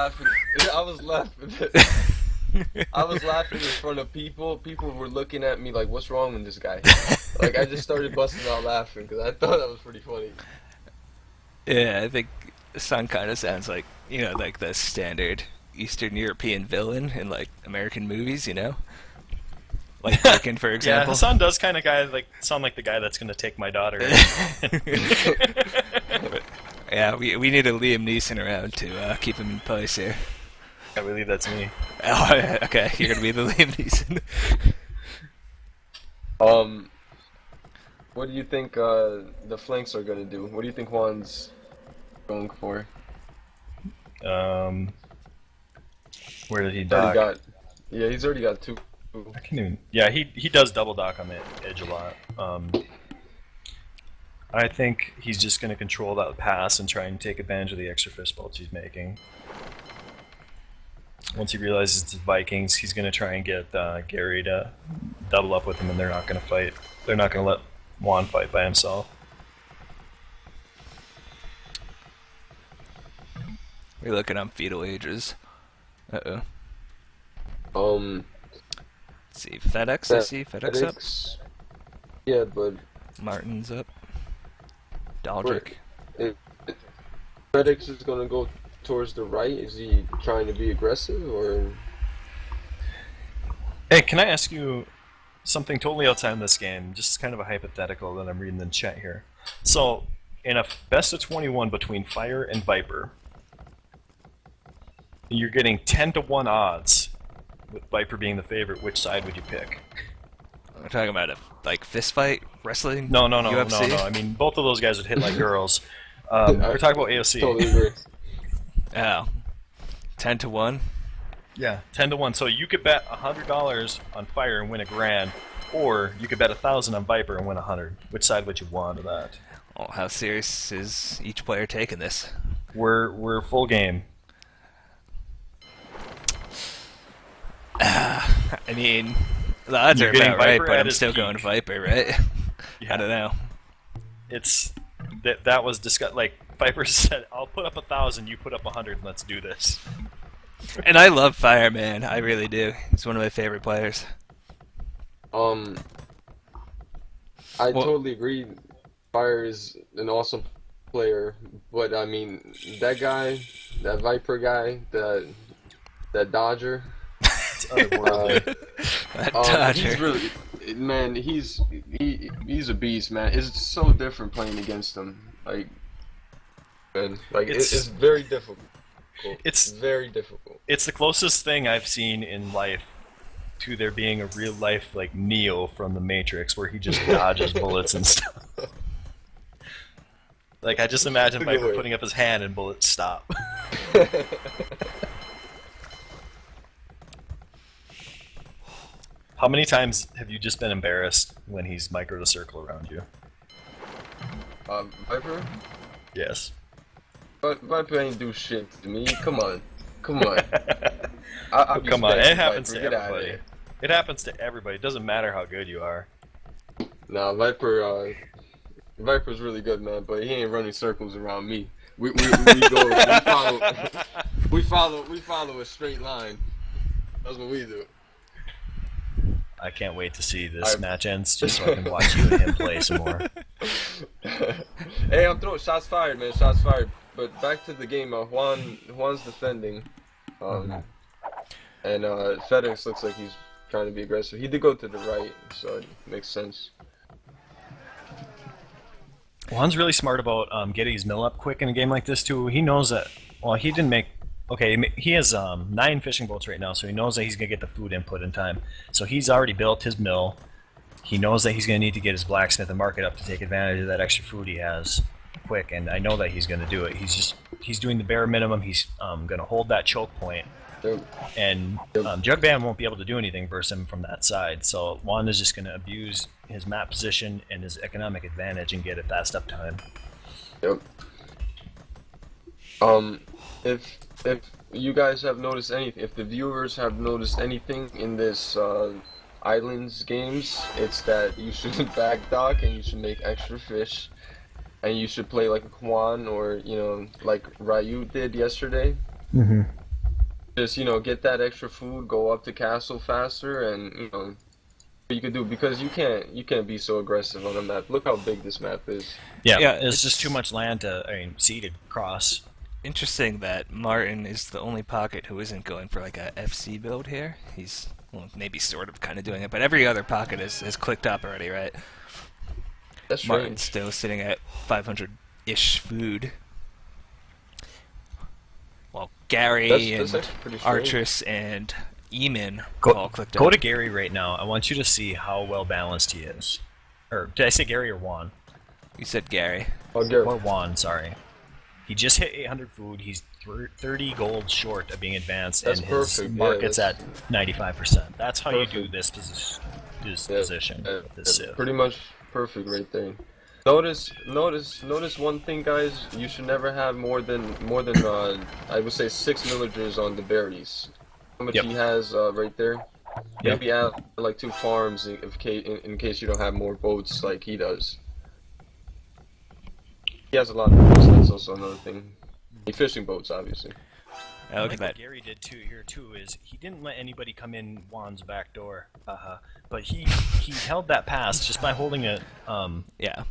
laughing. I was laughing. I was laughing in front of people. People were looking at me like, "What's wrong with this guy?" Like I just started busting out laughing because I thought that was pretty funny. Yeah, I think Sun kind of sounds like, like the standard Eastern European villain in like American movies, like Taken, for Yeah, example. Hassan does kind of sound like the guy that's gonna take my daughter. Yeah, we need a Liam Neeson around to keep him in place here. I believe that's me. Oh, okay, you're gonna be the Liam Neeson. Um, what do you think the flanks are gonna do? What do you think Juan's going for? Um, where did he Already dock? got, yeah, he's already got two. I can't even. Yeah, he does double dock on the edge a lot. I think he's just going to control that pass and try and take advantage of the extra fist bolts he's making. Once he realizes it's Vikings, he's going to try and get Gary to double up with him, and they're not going to fight. They're not going to let Juan fight by himself. We're looking on fetal ages. Uh-oh. Um, Let's see, FedEx, I see. FedEx up. Yeah, but Martin's up. Daldrick. it, FedEx is gonna go towards the right. Is he trying to be aggressive or? Hey, can I ask you something totally outside of this game? Just kind of a hypothetical that I'm reading in the chat here. So, in a best of 21 between Fire and Viper, you're getting 10-1 odds, with Viper being the favorite. Which side would you pick? We're talking about a fist fight, wrestling, No, UFC. no. I mean, both of those guys would hit like girls. We're talking about AOC. Totally agree. Oh, 10-1. Yeah, 10-1. So you could bet $100 on Fire and win $1,000, or you could bet 1,000 on Viper and win 100. Which side would you want of that? Oh, how serious is each player taking this? We're full game. I mean, the odds You're are getting about right, Viper but at I'm his still peak. going Viper, right? Yeah. I don't know. It's that was discussed. Like Viper said, "I'll put up 1,000, you put up 100, and let's do this." And I love Fire, man. I really do. He's one of my favorite players. I Well- totally agree. Fire is an awesome player, but I mean that guy, that Viper guy, that Dodger. It's otherworldly. That Dodger. He's really, man. He's a beast, man. It's so different playing against him. Like, man, like it's very difficult. It's very difficult. It's the closest thing I've seen in life to there being a real life like Neo from the Matrix, where he just dodges bullets and stuff. Like I just imagine Viper putting up his hand and bullets stop. How many times have you just been embarrassed when he's micro the circle around you? Viper? Yes. But Viper ain't do shit to me. Come on. I'll be Come on, it spazzing happens Viper. to Get outta everybody. here. It happens to everybody. It doesn't matter how good you are. Nah, Viper's really good, man. But he ain't running circles around me. We follow a straight line. That's what we do. I can't wait to see this match ends just so I can watch you and him play some more. Hey, I'm throwing shots fired, man. Shots fired. But back to the game. Juan's defending, and FedEx looks like he's trying to be aggressive. He did go to the right, so it makes sense. Juan's really smart about getting his mill up quick in a game like this too. He knows that. Well, he didn't make. Okay, he has 9 fishing boats right now, so he knows that he's gonna get the food input in time. So he's already built his mill. He knows that he's gonna need to get his blacksmith and market up to take advantage of that extra food he has quick, and I know that he's gonna do it. He's doing the bare minimum. He's gonna hold that choke point, and Jugban won't be able to do anything versus him from that side. So Juan is just gonna abuse his map position and his economic advantage and get a fast up time. Yep. If you guys have noticed anything, if the viewers have noticed anything in this Islands games, it's that you should back dock and you should make extra fish, and you should play like a Kwan or like Ryu did yesterday. Mm-hmm. just get that extra food, go up to castle faster, and what you could do because you can't be so aggressive on a map. Look how big this map is. Yeah, Yeah, it's just too much land to, see to cross. Interesting that Martin is the only pocket who isn't going for like a FC build here. He's maybe sort of kind of doing it, but every other pocket has clicked up already, right? That's Martin's strange. still sitting at 500-ish food. Well, Gary That's and actually pretty strange. Artress and Eamon Go, all clicked go up. to Gary right now. I want you to see how well balanced he is. Or did I say Gary or Juan? You said Gary. Oh, Garrett. Or Juan, sorry. He just hit 800 food. He's 30 gold short of being advanced, That's and his perfect, yeah, market's that's- at 95%. That's how you do Perfect. this position. This Yeah, position. This civ. pretty much perfect right there. Notice one thing, guys. You should never have more than I would say 6 villagers on the berries. How much Yep. he has right there? Yep. Maybe add like 2 farms in case you don't have more boats like he does. He has a lot of boats. That's also another thing. Fishing boats, obviously. Now look I at think that. what Gary did too is he didn't let anybody come in Juan's back door. But he held that pass just by holding Yeah.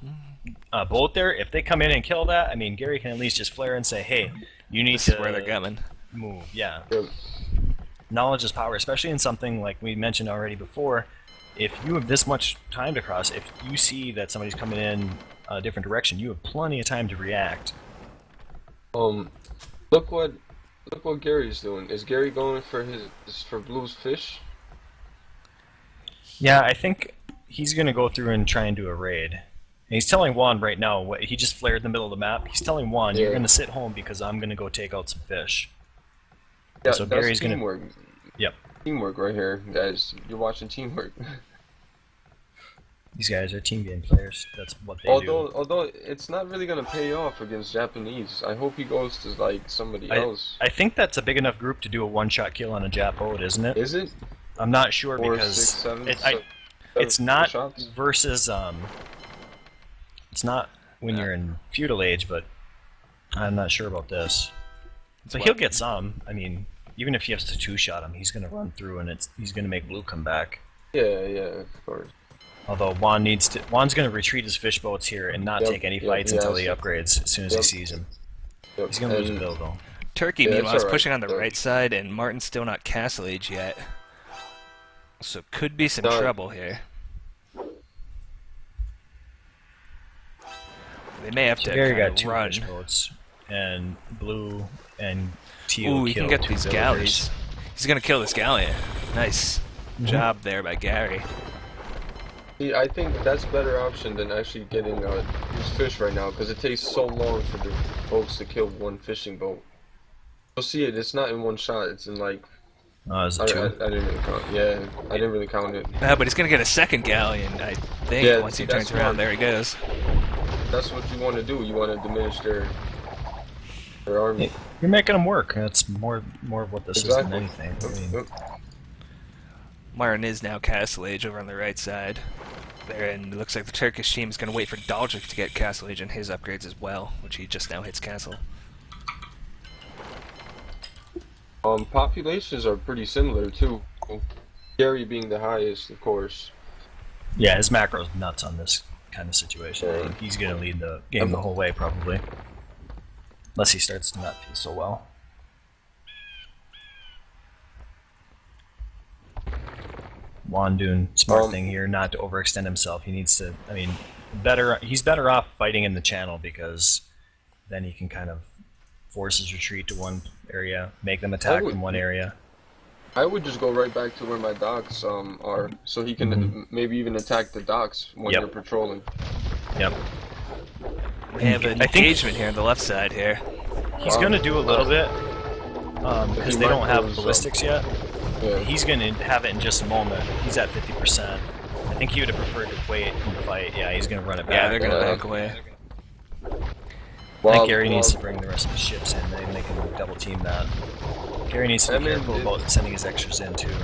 a boat there. If they come in and kill that, I mean Gary can at least just flare and say, "Hey, you need This to is where they're coming. move." Yeah. Yep. Knowledge is power, especially in something like we mentioned already before. If you have this much time to cross, if you see that somebody's coming in a different direction, you have plenty of time to react. Look what Gary's doing. Is Gary going for Blue's fish? Yeah, I think he's gonna go through and try and do a raid. And he's telling Juan right now, he just flared in the middle of the map. He's telling Juan, "You're Yeah. gonna sit home because I'm gonna go take out some fish." Yeah, So that's Gary's gonna- teamwork. Yep. Teamwork right here, guys. You're watching teamwork. These guys are team game players. That's what they do. Although it's not really gonna pay off against Japanese. I hope he goes to like somebody else. I think that's a big enough group to do a one-shot kill on a Jap boat, isn't it? Is it? I'm not sure 4, because 6, 7, it's not shots? versus it's not when you're in feudal age, but I'm not sure about this. So he'll get some. I mean, even if he has to two-shot him, he's gonna run through and he's gonna make Blue come back. Yeah, of course. Although Juan's gonna retreat his fish boats here and not Yep, take any yep, fights he until has he to. upgrades as soon as he Yep. sees him. Yep. He's gonna lose a And- bill though. Turkey, Yeah, meanwhile, it's is alright, pushing on the though. right side, and Martin's still not castle age yet. So could be some No. trouble here. They may have to Gary kind got of 2 run. fish boats, and Blue and Teal Ooh, he can killed get 2 these villagers. galleys. He's gonna kill this galleon. Nice job there by Gary. See, I think that's a better option than actually getting these fish right now because it takes so long for the boats to kill one fishing boat. You'll see it. It's not in one shot. It's in like Oh, is I, it I, 2? I didn't really count. Yeah, I didn't really count it. But he's gonna get a second galleon, I think, Yeah, once see, he that's turns around. smart. There he goes. That's what you want to do. You want to diminish their army. You're making them work. That's more of what this is than Exactly. anything. I mean, Yep. Martin is now castle age over on the right side. There, and it looks like the Turkish team is going to wait for Daljic to get castle age and his upgrades as well, which he just now hits castle. Populations are pretty similar too. Gary being the highest, of course. yeah, his macro's nuts on this kind of situation. I Yeah. think he's gonna lead the game the whole way probably, unless he starts to not feel so well. Juan doing smart thing here, not to overextend himself. He needs to. I mean, he's better off fighting in the channel because then he can kind of force his retreat to one area, make them attack would- from one area. I would just go right back to where my docks are, so he can maybe even attack the docks when Yep. you're patrolling. Yep. We have an I think- engagement here on the left side here. He's gonna do a little bit because they don't have might lose some. ballistics yet. Yeah. He's gonna have it in just a moment. He's at 50%. I think he would have preferred to wait and fight. Yeah, he's gonna run it back. Yeah, they're going to Yeah. back away. I think Gary needs to bring the rest of his ships in. They can double team that. Gary needs to I be mean, careful about sending his extras in too.